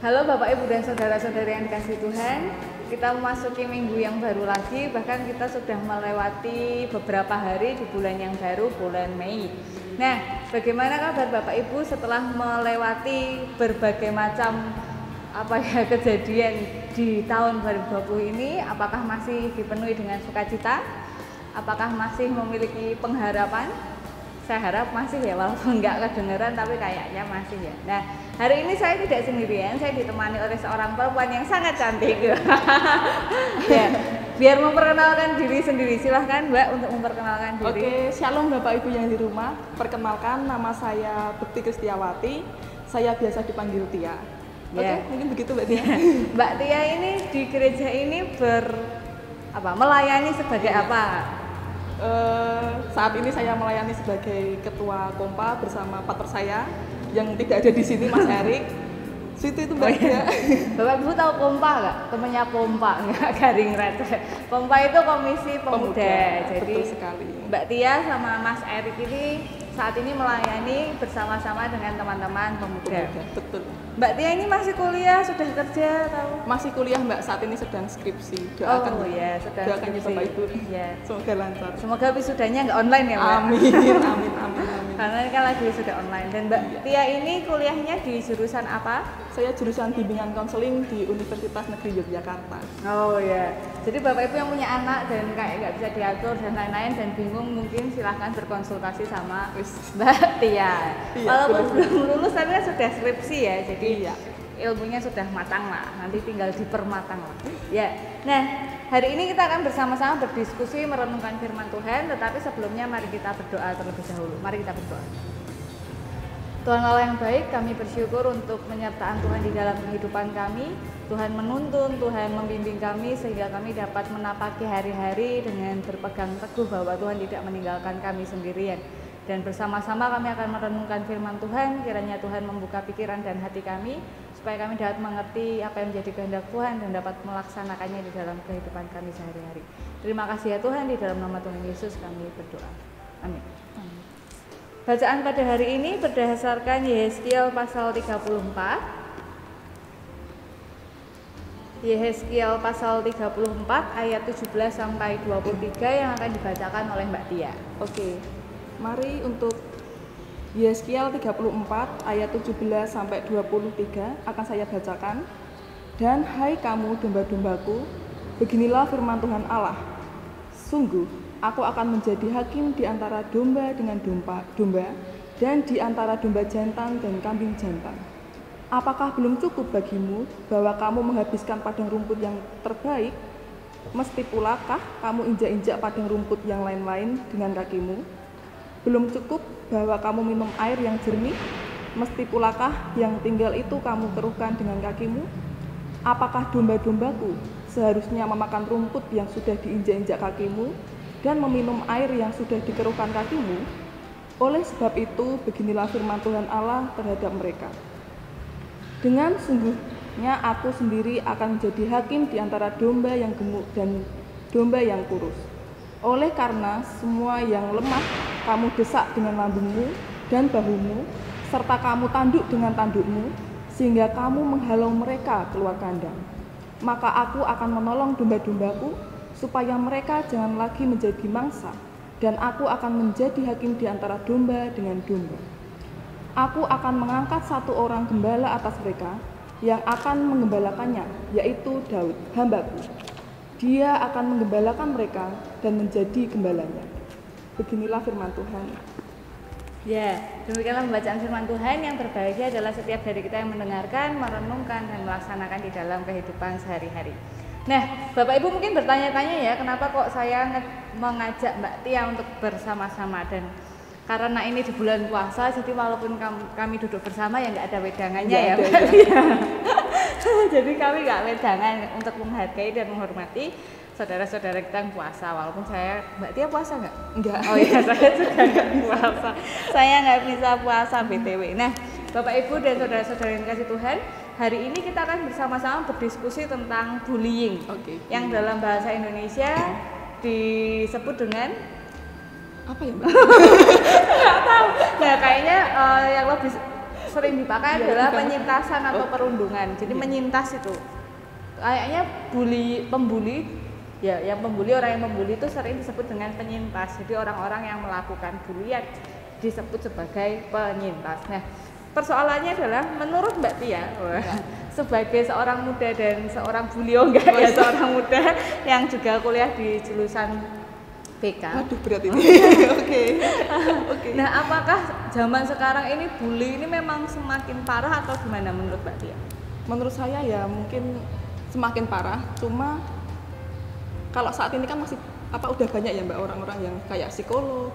Halo Bapak Ibu dan saudara-saudari yang dikasihi Tuhan, kita memasuki minggu yang baru lagi, bahkan kita sudah melewati beberapa hari di bulan yang baru, bulan Mei. Nah, bagaimana kabar Bapak Ibu setelah melewati berbagai macam kejadian di tahun 2020 ini? Apakah masih dipenuhi dengan sukacita? Apakah masih memiliki pengharapan? Saya harap masih ya, walaupun nggak kedengeran tapi kayaknya masih ya. Nah, hari ini saya tidak sendirian, saya ditemani oleh seorang perempuan yang sangat cantik. Ya, biar memperkenalkan diri sendiri, silahkan Mbak untuk memperkenalkan diri. Oke, shalom Bapak Ibu yang di rumah. Perkenalkan, nama saya Bekti Kristiawati. Saya biasa dipanggil Tia. Oke, mungkin begitu Mbak Tia. Mbak Tia ini di gereja ini melayani sebagai apa? Saat ini saya melayani sebagai ketua Kompa bersama partner saya yang tidak ada di sini, Mas Erik. Situ itu Mbak Tia. Bapak Ibu tahu Kompa nggak? Temennya Kompa nggak? Garing Receh. Kompa itu Komisi Pemuda. Jadi betul sekali. Mbak Tia sama Mas Erik ini saat ini melayani bersama-sama dengan teman-teman pemuda. Betul. Mbak Tia ini masih kuliah, sudah kerja atau? Masih kuliah Mbak, saat ini sedang skripsi. Doakan sedang doakan ya Bapak Ibu. Ya. Semoga lancar. Semoga wisudanya nggak online ya Mbak. Amin. Karena ini kan lagi wisuda online. Dan Mbak Tia ini kuliahnya di jurusan apa? Saya jurusan bimbingan konseling di Universitas Negeri Yogyakarta. Oh ya. Jadi Bapak Ibu yang punya anak dan kayak nggak bisa diatur dan lain-lain dan bingung, mungkin silahkan berkonsultasi sama Mbak Tia. Walaupun belum lulus tapi kan sudah skripsi ya. Jadi ilmunya sudah matang lah. Nanti tinggal dipermatang lah. Ya. Nah, hari ini kita akan bersama-sama berdiskusi merenungkan firman Tuhan. Tetapi sebelumnya mari kita berdoa terlebih dahulu. Mari kita berdoa. Tuhan Allah yang baik, kami bersyukur untuk penyertaan Tuhan di dalam kehidupan kami. Tuhan menuntun, Tuhan membimbing kami sehingga kami dapat menapaki hari-hari dengan berpegang teguh bahwa Tuhan tidak meninggalkan kami sendirian. Dan bersama-sama kami akan merenungkan firman Tuhan, kiranya Tuhan membuka pikiran dan hati kami supaya kami dapat mengerti apa yang menjadi kehendak Tuhan dan dapat melaksanakannya di dalam kehidupan kami sehari-hari. Terima kasih ya Tuhan, di dalam nama Tuhan Yesus kami berdoa. Amin. Bacaan pada hari ini berdasarkan Yehezkiel pasal 34. Yehezkiel pasal 34 ayat 17 sampai 23 yang akan dibacakan oleh Mbak Tia. Oke. Mari untuk Yehezkiel 34 ayat 17 sampai 23 akan saya bacakan. Dan hai kamu domba-dombaku, beginilah firman Tuhan Allah. Sungguh, aku akan menjadi hakim di antara domba dengan domba dan di antara domba jantan dan kambing jantan. Apakah belum cukup bagimu bahwa kamu menghabiskan padang rumput yang terbaik? Mesti pulakah kamu injak-injak padang rumput yang lain-lain dengan kakimu? Belum cukup bahwa kamu minum air yang jernih? Mesti pulakah yang tinggal itu kamu keruhkan dengan kakimu? Apakah domba-dombaku seharusnya memakan rumput yang sudah diinjak-injak kakimu dan meminum air yang sudah dikeruhkan kakimu? Oleh sebab itu, beginilah firman Tuhan Allah terhadap mereka. Dengan sungguhnya aku sendiri akan menjadi hakim di antara domba yang gemuk dan domba yang kurus. Oleh karena semua yang lemah kamu desak dengan lambungmu dan bahumu, serta kamu tanduk dengan tandukmu, sehingga kamu menghalau mereka keluar kandang. Maka aku akan menolong domba-dombaku, supaya mereka jangan lagi menjadi mangsa, dan aku akan menjadi hakim di antara domba dengan domba. Aku akan mengangkat satu orang gembala atas mereka, yang akan menggembalakannya, yaitu Daud, hambaku. Dia akan menggembalakan mereka dan menjadi gembalanya. Beginilah firman Tuhan. Ya, demikianlah pembacaan firman Tuhan. Yang berbahagia adalah setiap dari kita yang mendengarkan, merenungkan, dan melaksanakan di dalam kehidupan sehari-hari. Nah, Bapak Ibu mungkin bertanya-tanya ya, kenapa kok saya mengajak Mbak Tia untuk bersama-sama, dan karena ini di bulan puasa, jadi walaupun kami duduk bersama ya nggak ada wedangannya ya Mbak Tia. Jadi kami nggak wedangan untuk menghargai dan menghormati saudara-saudara kita yang puasa, walaupun Mbak Tia puasa nggak? Enggak. Oh iya, saya juga nggak puasa. Saya nggak bisa puasa BTW. Nah, Bapak Ibu dan saudara-saudara yang kasih Tuhan, hari ini kita akan bersama-sama berdiskusi tentang bullying. Yang dalam bahasa Indonesia disebut dengan apa ya Mbak? nggak tahu. Nah, kayaknya yang lebih sering dipakai adalah penyintasan atau perundungan. Jadi menyintas itu. Kayaknya pembuli ya, yang pembuli, orang yang membuli itu sering disebut dengan penyintas. Jadi orang-orang yang melakukan bulian disebut sebagai penyintas. Nah, persoalannya adalah menurut Mbak Tia, sebagai seorang muda dan seorang bulio seorang muda yang juga kuliah di jurusan BK. Waduh, berat ini. Oke. Nah, apakah zaman sekarang ini bully ini memang semakin parah atau gimana menurut Mbak Tia? Menurut saya ya mungkin semakin parah, cuma kalau saat ini kan masih udah banyak ya Mbak orang-orang yang kayak psikolog,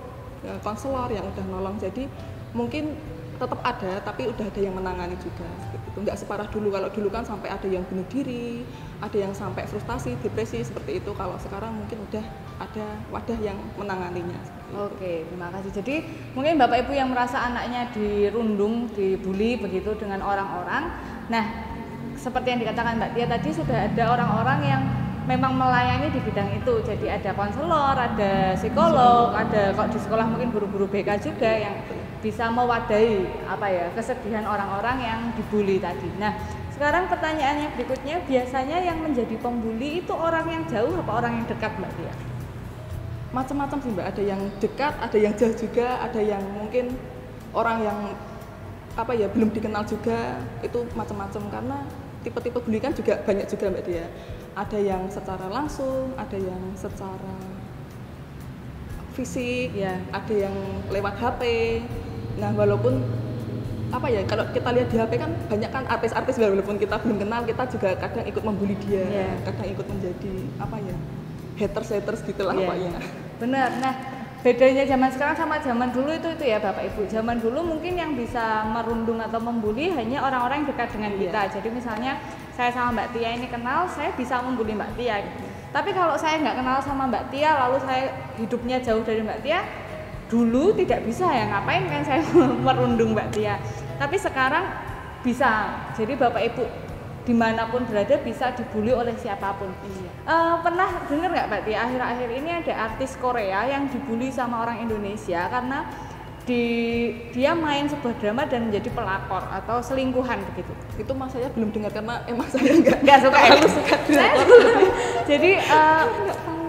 konselor yang udah nolong, jadi mungkin tetap ada, tapi udah ada yang menangani juga. Gitu. Nggak separah dulu. Kalau dulu kan sampai ada yang bunuh diri, ada yang sampai frustasi, depresi seperti itu. Kalau sekarang mungkin udah ada wadah yang menanganinya. Oke, terima kasih. Jadi mungkin Bapak Ibu yang merasa anaknya dirundung, dibully begitu dengan orang-orang. Nah, seperti yang dikatakan Mbak Tia tadi, sudah ada orang-orang yang memang melayani di bidang itu. Jadi ada konselor, ada psikolog, ada kok di sekolah mungkin guru-guru BK juga yang bisa mewadahi kesedihan orang-orang yang dibully tadi. Nah, sekarang pertanyaannya berikutnya, biasanya yang menjadi pembuli itu orang yang jauh apa orang yang dekat Mbak Tia? Macam-macam sih Mbak, ada yang dekat, ada yang jauh juga, ada yang mungkin orang yang belum dikenal juga, itu macam-macam karena tipe-tipe bully kan juga banyak juga Mbak Tia. Ada yang secara langsung, ada yang secara fisik, ya, ada yang lewat HP. Nah, walaupun kalau kita lihat di HP kan banyak kan artis-artis, walaupun kita belum kenal, kita juga kadang ikut membuli dia, kadang ikut menjadi haters gitulah pokoknya. Benar. Nah, bedanya zaman sekarang sama zaman dulu itu ya Bapak Ibu. Zaman dulu mungkin yang bisa merundung atau membuli hanya orang-orang yang dekat dengan kita. Jadi misalnya saya sama Mbak Tia ini kenal, saya bisa membuli Mbak Tia gitu. Tapi kalau saya nggak kenal sama Mbak Tia, lalu saya hidupnya jauh dari Mbak Tia, dulu tidak bisa ya, ngapain kan saya merundung Mbak Tia. Tapi sekarang bisa. Jadi Bapak Ibu dimanapun berada bisa dibully oleh siapapun. Pernah dengar nggak Mbak Tia, akhir-akhir ini ada artis Korea yang dibully sama orang Indonesia karena dia main sebuah drama dan menjadi pelakor atau selingkuhan begitu. Itu mas saya belum dengar karena emang saya nggak suka drakor. Jadi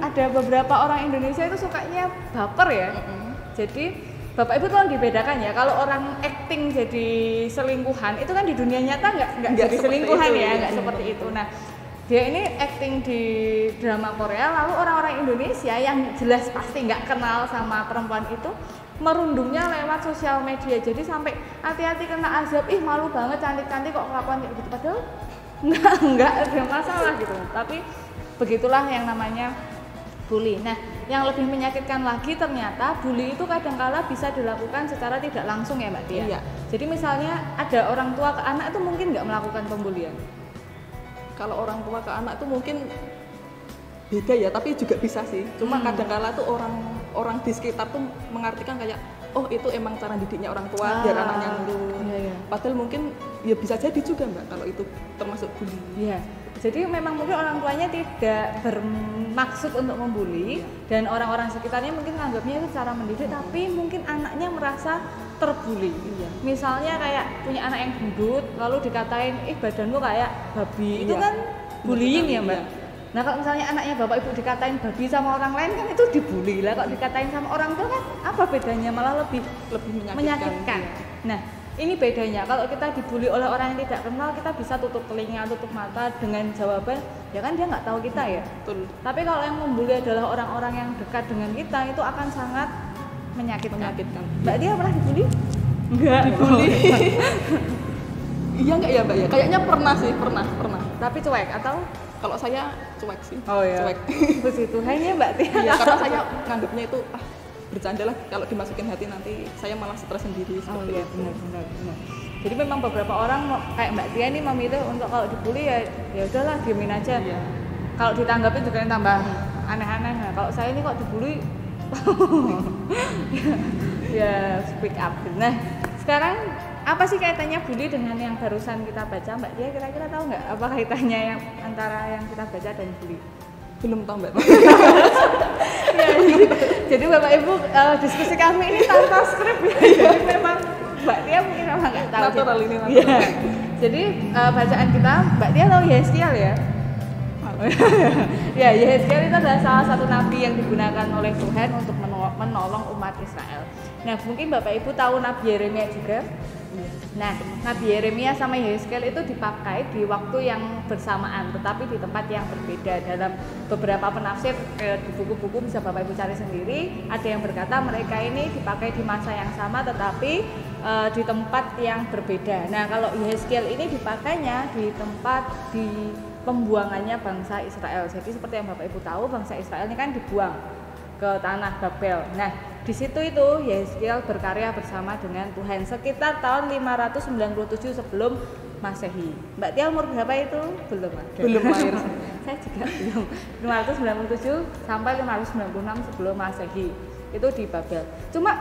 ada beberapa orang Indonesia itu sukanya baper ya. Jadi Bapak Ibu tolong dibedakan ya, kalau orang acting jadi selingkuhan itu kan di dunia nyata nggak jadi selingkuhan itu, ya, nggak seperti itu. Nah, dia ini acting di drama Korea, lalu orang-orang Indonesia yang jelas pasti nggak kenal sama perempuan itu merundungnya lewat sosial media. Jadi sampai hati-hati kena azab, ih malu banget, cantik-cantik kok kelakuan kayak gitu, padahal nggak ada masalah gitu. Tapi begitulah yang namanya bully. Nah, yang lebih menyakitkan lagi ternyata bully itu kadangkala bisa dilakukan secara tidak langsung ya Mbak Tia. Iya. Jadi misalnya ada orang tua ke anak itu mungkin nggak melakukan pembulian. Kalau orang tua ke anak itu mungkin beda ya, tapi juga bisa sih. Cuma kadangkala tuh orang di sekitar tuh mengartikan kayak, oh itu emang cara didiknya orang tua biar anaknya nurut. Iya. Padahal mungkin ya bisa jadi juga Mbak kalau itu termasuk bully. Iya. Jadi memang mungkin orang tuanya tidak bermaksud untuk membuli dan orang-orang sekitarnya mungkin menganggapnya itu cara mendidik, tapi mungkin anaknya merasa terbuli. Iya. Misalnya kayak punya anak yang gendut lalu dikatain, badanmu kayak babi. Itu kan bullying ya Mbak. Nah, kalau misalnya anaknya Bapak Ibu dikatain babi sama orang lain kan itu dibully. Lah kalau dikatain sama orang tua kan apa bedanya, malah lebih menyakitkan. Nah, ini bedanya, kalau kita dibully oleh orang yang tidak kenal, kita bisa tutup telinga, tutup mata dengan jawaban, ya kan dia nggak tahu kita ya. Betul. Tapi kalau yang membully adalah orang-orang yang dekat dengan kita, itu akan sangat menyakitkan. Mbak Tia pernah dibully? Enggak. Dibully? Iya nggak ya Mbak ya? Kayaknya pernah sih, pernah. Tapi cuek atau? Kalau saya cuek sih. Oh iya. Cuek. Begitu, hanya Mbak Tia. Iya, karena saya nganggapnya itu bercanda lah, kalau dimasukin hati nanti saya malah stres sendiri. Iya, benar. Jadi memang beberapa orang kayak Mbak Tia ini memilih untuk kalau dibully ya udahlah diemin aja. Iya. Kalau ditanggapin juga yang tambah aneh-aneh. Nah, kalau saya ini kok dibully ya speak up. Nah, sekarang apa sih kaitannya bully dengan yang barusan kita baca Mbak Tia? Kira-kira tahu nggak apa kaitannya yang antara yang kita baca dan bully? Belum tahu Mbak. Jadi Bapak Ibu diskusi kami ini tanpa skrip ya. Jadi memang Mbak Tia mungkin memang nggak tahu. Natural ini natural. Iya. Jadi bacaan kita, Mbak Tia tahu Yeskiel ya? Ya, Yeskiel itu adalah salah satu nabi yang digunakan oleh Tuhan untuk menolong umat Israel. Nah, mungkin Bapak Ibu tahu Nabi Yeremia juga. Nah, Nabi Yeremia sama Yeskiel itu dipakai di waktu yang bersamaan, tetapi di tempat yang berbeda. Dalam beberapa penafsir di buku-buku bisa Bapak Ibu cari sendiri, ada yang berkata mereka ini dipakai di masa yang sama, tetapi di tempat yang berbeda. Nah, kalau Yeskiel ini dipakainya di tempat di pembuangannya bangsa Israel. Jadi seperti yang Bapak Ibu tahu, bangsa Israel ini kan dibuang ke tanah Babel. Nah, di situ itu Yeskiel berkarya bersama dengan Tuhan sekitar tahun 597 sebelum Masehi. Mbak Tia umur berapa itu? Belum ada. Belum lahir. Saya juga belum. 597 sampai 596 sebelum Masehi. Itu di Babel. Cuma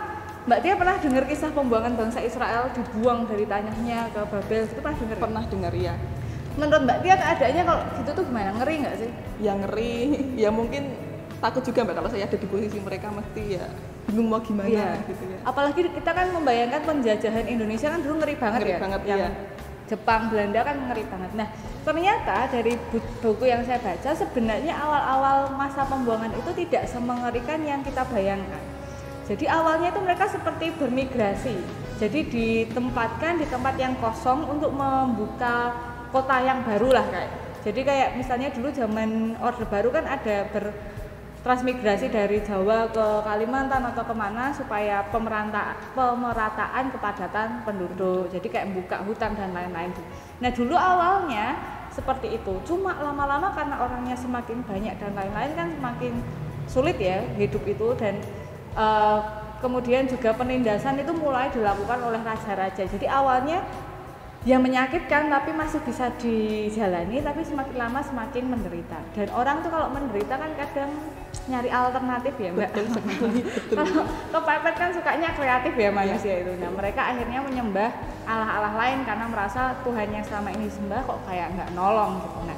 Mbak Tia pernah dengar kisah pembuangan bangsa Israel dibuang dari tanahnya ke Babel? Itu pernah dengar? Pernah dengar ya. Menurut Mbak Tia keadaannya kalau gitu tuh gimana? Ngeri nggak sih? Ya ngeri, ya mungkin takut juga Mbak kalau saya ada di posisi mereka mesti ya bingung mau gimana gitu ya. Apalagi kita kan membayangkan penjajahan Indonesia kan dulu ngeri banget Ngeri ya. banget, yang iya. Jepang, Belanda kan ngeri banget. Nah, ternyata dari buku yang saya baca sebenarnya awal-awal masa pembuangan itu tidak semengerikan yang kita bayangkan. Jadi awalnya itu mereka seperti bermigrasi. Jadi ditempatkan di tempat yang kosong untuk membuka kota yang baru lah kayak. Jadi kayak misalnya dulu zaman Orde Baru kan ada transmigrasi dari Jawa ke Kalimantan atau kemana supaya pemerataan kepadatan penduduk. Jadi kayak buka hutan dan lain-lain. Nah dulu awalnya seperti itu. Cuma lama-lama karena orangnya semakin banyak dan lain-lain kan semakin sulit ya hidup itu dan kemudian juga penindasan itu mulai dilakukan oleh raja-raja. Jadi awalnya yang menyakitkan tapi masih bisa dijalani, tapi semakin lama semakin menderita. Dan orang tuh kalau menderita kan kadang nyari alternatif ya Mbak. Kalau kepepet kan sukanya kreatif ya manusia itu. Nah mereka akhirnya menyembah Allah-Allah lain karena merasa Tuhan yang selama ini disembah kok kayak nggak nolong gitu. Nah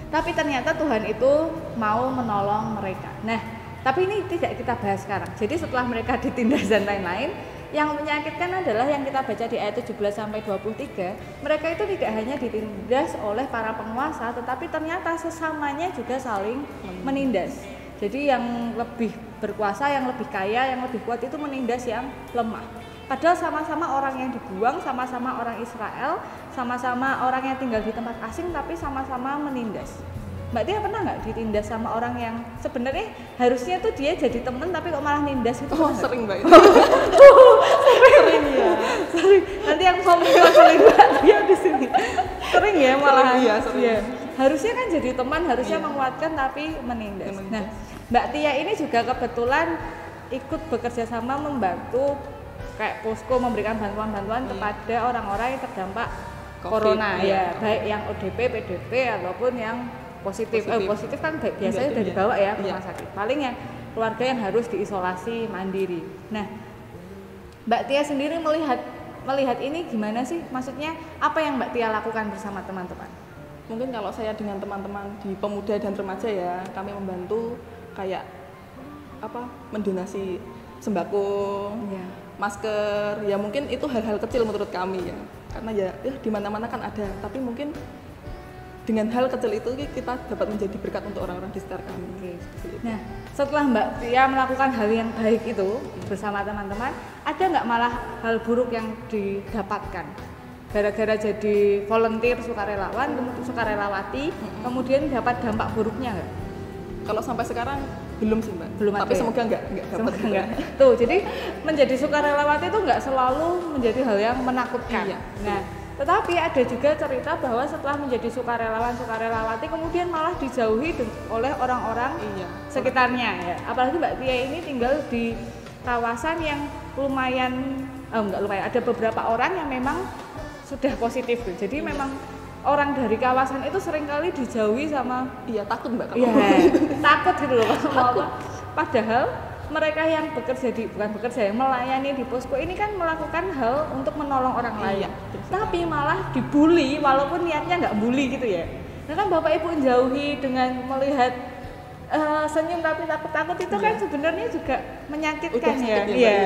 tapi ternyata Tuhan itu mau menolong mereka. Nah tapi ini tidak kita bahas sekarang. Jadi setelah mereka ditindas dan lain-lain, yang menyakitkan adalah yang kita baca di ayat 17 sampai 23, mereka itu tidak hanya ditindas oleh para penguasa, tetapi ternyata sesamanya juga saling menindas. Jadi yang lebih berkuasa, yang lebih kaya, yang lebih kuat itu menindas yang lemah. Padahal sama-sama orang yang dibuang, sama-sama orang Israel, sama-sama orang yang tinggal di tempat asing, tapi sama-sama menindas. Mbak Tia pernah nggak ditindas sama orang yang sebenarnya harusnya tuh dia jadi temen tapi kok malah nindas itu? Oh sering Mbak. Sering ya. Sering. Nanti yang suami konseling Mbak Tia di sini. Sering ya malah. Sering, iya, sering. Ya. Harusnya kan jadi teman, harusnya menguatkan tapi menindas. Nah, Mbak Tia ini juga kebetulan ikut bekerja sama membantu kayak posko memberikan bantuan-bantuan kepada orang-orang yang terdampak COVID, corona ya, baik yang ODP, PDP ataupun yang positif kan biasanya udah dibawa ya ke rumah sakit. Paling yang keluarga yang harus diisolasi mandiri. Nah, Mbak Tia sendiri melihat ini gimana sih? Maksudnya apa yang Mbak Tia lakukan bersama teman-teman? Mungkin kalau saya dengan teman-teman di pemuda dan remaja ya, kami membantu kayak mendonasi sembako, masker. Ya mungkin itu hal-hal kecil menurut kami ya. Karena ya di mana-mana kan ada, tapi mungkin dengan hal kecil itu kita dapat menjadi berkat untuk orang-orang di sekitar kami. Nah, setelah Mbak Tia melakukan hal yang baik itu bersama teman-teman, ada nggak malah hal buruk yang didapatkan? Gara-gara jadi volunteer sukarelawan, kemudian sukarelawati, kemudian dapat dampak buruknya nggak? Kalau sampai sekarang belum sih Mbak. Belum. Tapi semoga nggak dapat. Enggak. Tuh, jadi menjadi sukarelawati itu nggak selalu menjadi hal yang menakutkan. Iya. Nah, tetapi ada juga cerita bahwa setelah menjadi sukarelawan-sukarelawati kemudian malah dijauhi oleh orang-orang sekitarnya ya. Apalagi Mbak Tia ini tinggal di kawasan yang lumayan ada beberapa orang yang memang sudah positif tuh. Jadi memang orang dari kawasan itu seringkali dijauhi sama takut Mbak. Iya, takut gitu loh kalau padahal mereka yang melayani di posko ini kan melakukan hal untuk menolong orang lain. Tapi malah dibully walaupun niatnya nggak bully gitu ya. Nah kan Bapak Ibu menjauhi dengan melihat senyum tapi takut-takut itu kan sebenarnya juga menyakitkan ya. Iya.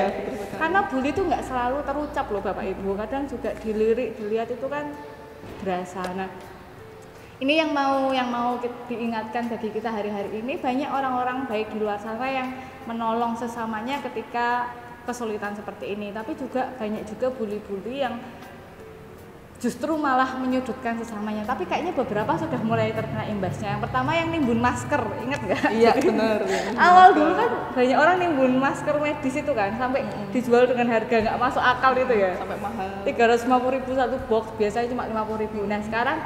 Karena bully itu nggak selalu terucap loh Bapak Ibu, kadang juga dilirik, dilihat itu kan berasa. Nah, ini yang mau diingatkan bagi kita hari-hari ini, banyak orang-orang baik di luar sana yang menolong sesamanya ketika kesulitan seperti ini, tapi juga banyak juga bully-bully yang justru malah menyudutkan sesamanya. Tapi kayaknya beberapa sudah mulai terkena imbasnya. Yang pertama yang nimbun masker, ingat nggak? Iya benar. Awal dulu kan banyak orang nimbun masker medis itu kan, sampai dijual dengan harga nggak masuk akal itu ya. Sampai mahal. 350.000 satu box, biasanya cuma 50.000. Nah sekarang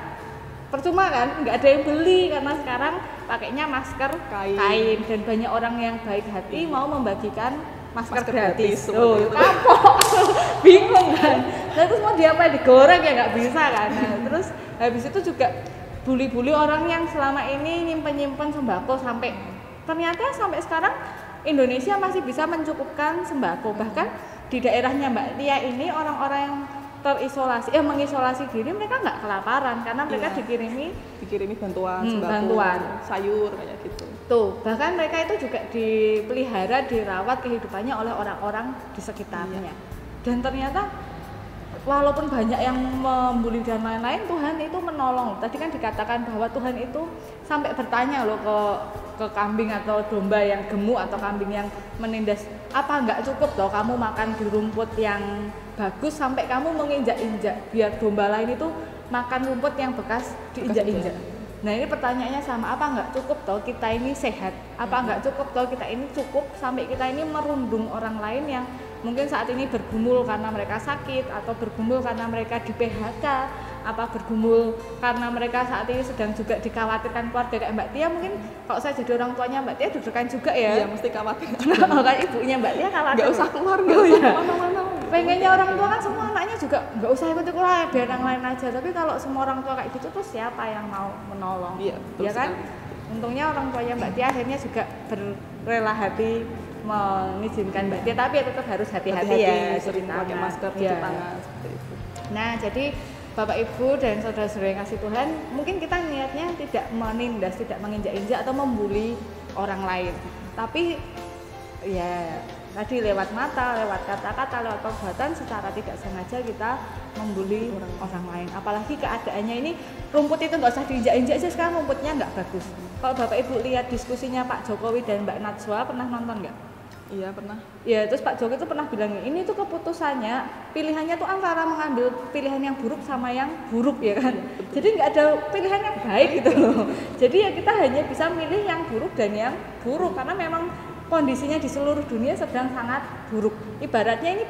percuma kan, nggak ada yang beli karena sekarang pakainya masker kain. Dan banyak orang yang baik hati mau membagikan masker gratis. Tuh, kapok. Bingung kan. Nah, terus mau diapain, digoreng ya nggak bisa kan. Nah, terus habis itu juga bully-bully orang yang selama ini nyimpen-nyimpen sembako sampai ternyata sampai sekarang Indonesia masih bisa mencukupkan sembako. Bahkan di daerahnya Mbak Tia ini orang-orang yang mengisolasi diri, mereka nggak kelaparan karena mereka dikirimi bantuan sembako, bantuan sayur kayak gitu. Tuh, bahkan mereka itu juga dipelihara, dirawat kehidupannya oleh orang-orang di sekitarnya. Dan ternyata walaupun banyak yang membuli dan lain-lain, Tuhan itu menolong. Tadi kan dikatakan bahwa Tuhan itu sampai bertanya loh ke kambing atau domba yang gemuk atau kambing yang menindas, apa nggak cukup toh kamu makan di rumput yang bagus sampai kamu menginjak-injak, biar domba lain itu makan rumput yang bekas diinjak-injak. Nah ini pertanyaannya sama, apa nggak cukup toh kita ini sehat, apa nggak cukup toh kita ini cukup sampai kita ini merundung orang lain yang mungkin saat ini bergumul karena mereka sakit, atau bergumul karena mereka di PHK, apa bergumul karena mereka saat ini sedang juga dikhawatirkan keluarga. Kayak Mbak Tia, mungkin kalau saya jadi orang tuanya Mbak Tia deg-degan juga ya. Iya mesti khawatir. Kan ibunya Mbak Tia khawatir, nggak usah keluar, nggak usah kemana-mana. Pengennya orang tua kan semua anaknya juga nggak usah ikut sekolah, biar yang lain aja. Tapi kalau semua orang tua kayak gitu, terus siapa yang mau menolong? Iya, ya kan? Untungnya orang tuanya Mbak Tia akhirnya juga berrela hati mengizinkan Mbak Tia, tapi ya tetap harus hati-hati ya, sering pakai masker, cuci tangan seperti itu. Nah, jadi Bapak Ibu dan saudara-saudara yang kasih Tuhan, mungkin kita niatnya tidak menindas, tidak menginjak-injak atau membuli orang lain, tapi ya tadi lewat mata, lewat kata-kata, lewat perbuatan secara tidak sengaja kita membuli orang lain. Apalagi keadaannya ini rumput itu nggak usah diinjak-injak aja, sekarang rumputnya nggak bagus. Kalau Bapak Ibu lihat diskusinya Pak Jokowi dan Mbak Najwa, pernah nonton nggak? Iya pernah. Ya terus Pak Jokowi itu pernah bilang ini tuh keputusannya, pilihannya tuh antara mengambil pilihan yang buruk sama yang buruk ya kan. Jadi nggak ada pilihan yang baik gitu loh. Jadi ya kita hanya bisa milih yang buruk dan yang buruk karena memang kondisinya di seluruh dunia sedang sangat buruk. Ibaratnya ini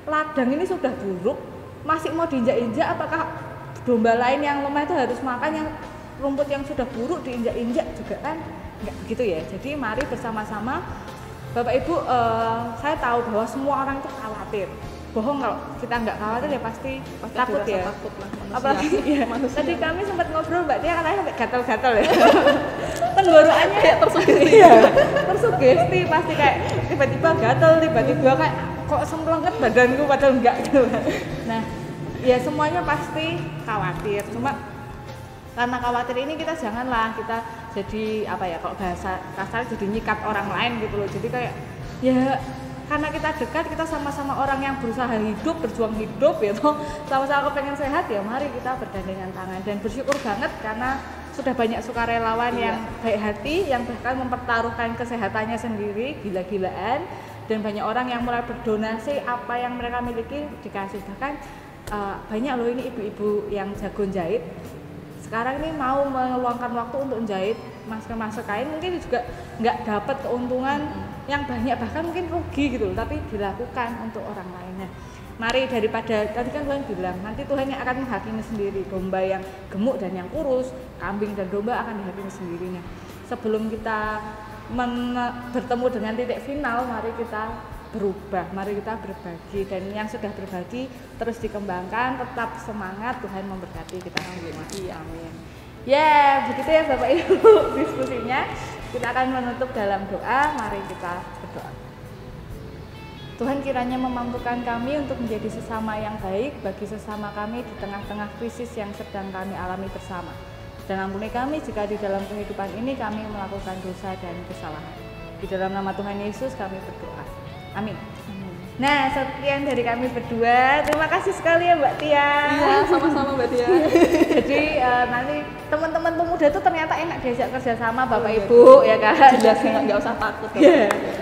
ladang ini sudah buruk, masih mau diinjak-injak, apakah domba lain yang lemah itu harus makan yang rumput yang sudah buruk diinjak-injak juga kan? Enggak begitu ya. Jadi mari bersama-sama Bapak Ibu, saya tahu bahwa semua orang itu khawatir. Bohong kalau kita nggak khawatir ya pasti takut ya. Takut lah, apalagi ya, tadi kami sempat ngobrol Mbak Tia katanya sampai gatal-gatal ya. Tenggorokannya kayak tersugesti. Iya, tersugesti pasti kayak tiba-tiba gatal, tiba-tiba kayak kok semplenget badanku padahal enggak gitu. Nah, ya semuanya pasti khawatir. Cuma karena khawatir ini kita janganlah kita jadi apa ya, kalau bahasa kasar jadi nyikat orang lain gitu loh. Jadi kayak ya karena kita dekat, kita sama-sama orang yang berusaha hidup, berjuang hidup ya toh, sama-sama kepengen sehat, ya mari kita bergandengan tangan. Dan bersyukur banget karena sudah banyak sukarelawan yang baik hati, yang bahkan mempertaruhkan kesehatannya sendiri gila-gilaan, dan banyak orang yang mulai berdonasi apa yang mereka miliki dikasih. Bahkan banyak loh ini ibu-ibu yang jago jahit sekarang ini mau meluangkan waktu untuk menjahit masker-masker kain, mungkin juga nggak dapat keuntungan yang banyak, bahkan mungkin rugi gitu, tapi dilakukan untuk orang lainnya. Mari daripada tadi kan Tuhan bilang nanti Tuhan yang akan menghakimi sendiri domba yang gemuk dan yang kurus, kambing dan domba akan dihakimi sendirinya. Sebelum kita bertemu dengan titik final, mari kita berubah, mari kita berbagi, dan yang sudah berbagi terus dikembangkan, tetap semangat, Tuhan memberkati kita semua. Amin. Ya, begitu ya Bapak Ibu diskusinya. Kita akan menutup dalam doa, mari kita berdoa. Tuhan kiranya memampukan kami untuk menjadi sesama yang baik bagi sesama kami di tengah-tengah krisis yang sedang kami alami bersama. Dan ampuni kami jika di dalam kehidupan ini kami melakukan dosa dan kesalahan. Di dalam nama Tuhan Yesus kami berdoa. Amin. Nah, sekian dari kami berdua. Terima kasih sekali ya Mbak Tia. Iya, sama-sama Mbak Tia. Jadi nanti teman-teman pemuda itu ternyata enak diajak kerja sama Bapak Ibu ya kan. Jelas nggak usah takut.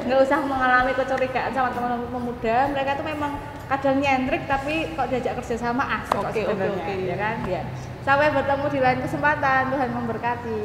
Nggak usah mengalami kecurigaan sama teman-teman pemuda. Mereka tuh memang kadang nyentrik tapi kok diajak kerja sama asik kok sebenarnya, ya kan? Ya. Sampai bertemu di lain kesempatan. Tuhan memberkati.